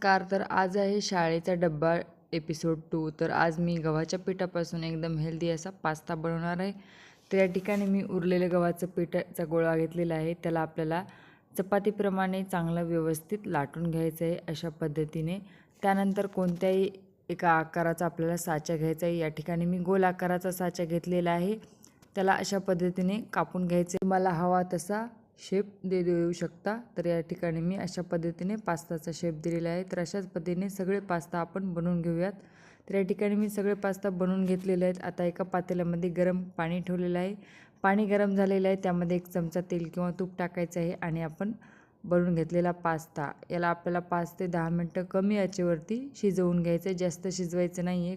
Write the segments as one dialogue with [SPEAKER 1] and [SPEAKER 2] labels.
[SPEAKER 1] तर आज आहे शाळेचा डब्बा एपिसोड 2. तर आज मी गव्हाच्या पिठापासून एकदम हेल्दी असा पास्ता बनवणार आहे. तर या ठिकाणी मी उरलेलं गव्हाचं पिठाचा गोळा घेतलेला आहे. त्याला आपल्याला चपातीप्रमाणे चांगलं व्यवस्थित लाटून घ्यायचं आहे अशा पद्धतीने. त्यानंतर कोणत्याही एका आकाराचा आपल्याला साचा घ्यायचा आहे. या ठिकाणी मी गोल आकाराचा साचा घेतलेला आहे. त्याला अशा पद्धतीने कापून घ्यायचे. तुम्हाला हवा तसा शेप देऊ शकता. तर या ठिकाणी मी अशा पद्धतीने पास्ताचा शेप दिलेला आहे. तर अशाच पद्धतीने सगळे पास्ता आपण बनवून घेऊयात. तर या ठिकाणी मी सगळे पास्ता बनवून घेतलेले आहेत. आता एका पातेल्यामध्ये गरम पाणी ठेवलेलं आहे. पाणी गरम झालेलं आहे. त्यामध्ये 1 चमचा तेल किंवा तूप टाकायचं आहे आणि आपण बनवून घेतलेला पास्ता याला आपल्याला 5 ते 10 मिनटं कमी आचेवरती शिजवून घ्यायचं आहे. जास्त शिजवायचं नाही आहे.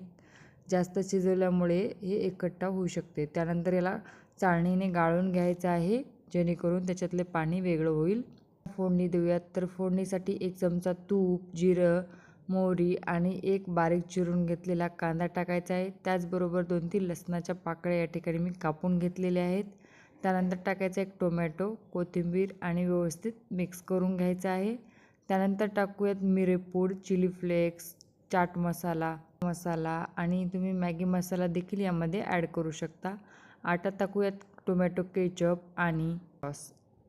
[SPEAKER 1] जास्त शिजवल्यामुळे हे एकट्टा होऊ शकते. त्यानंतर याला चाळणीने गाळून घ्यायचं आहे, जेणेकरून त्याच्यातले पाणी वेगळं होईल. फोडणी देऊयात. तर फोडणीसाठी 1 चमचा तूप, जिरं, मोहरी आणि 1 बारीक चिरून घेतलेला कांदा टाकायचा आहे. त्याचबरोबर 2-3 लसणाच्या पाकळ्या या ठिकाणी मी कापून घेतलेल्या आहेत. त्यानंतर टाकायचा 1 टोमॅटो, कोथिंबीर आणि व्यवस्थित मिक्स करून घ्यायचं आहे. त्यानंतर टाकूयात मिरेपूड, चिली फ्लेक्स, चाट मसाला आणि तुम्ही मॅगी मसाला देखील यामध्ये ॲड करू शकता. आता टाकूयात टोमॅटो केचप आणि सॉस.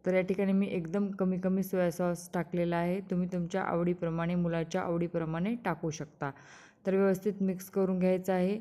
[SPEAKER 1] तर या ठिकाणी मी एकदम कमी सोया सॉस टाकलेला आहे. तुम्ही तुमच्या आवडीप्रमाणे, मुलाच्या आवडीप्रमाणे टाकू शकता. तर व्यवस्थित मिक्स करून घ्यायचं आहे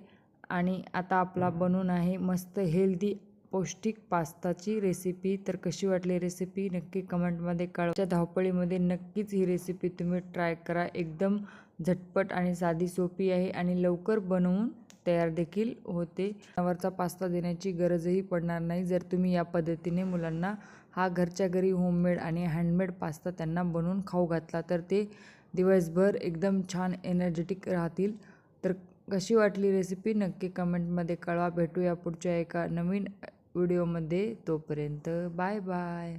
[SPEAKER 1] आणि आता आपला बनून आहे मस्त हेल्दी पौष्टिक पास्ताची रेसिपी. तर कशी वाटली रेसिपी नक्की कमेंटमध्ये कळवा. च्या धावपळीमध्ये नक्कीच ही रेसिपी तुम्ही ट्राय करा. एकदम झटपट आणि साधी सोपी आहे आणि लवकर बनवून तयार देखील होते. वरचा पास्ता देण्याची गरजही पडणार नाही जर तुम्ही या पद्धतीने मुलांना हा घरच्या घरी होममेड आणि हँडमेड पास्ता त्यांना बनवून खाऊ घातला तर ते दिवसभर एकदम छान एनर्जेटिक राहतील. तर कशी वाटली रेसिपी नक्की कमेंटमध्ये कळवा. भेटूया पुढच्या एका नवीन व्हिडिओमध्ये. तोपर्यंत बाय बाय.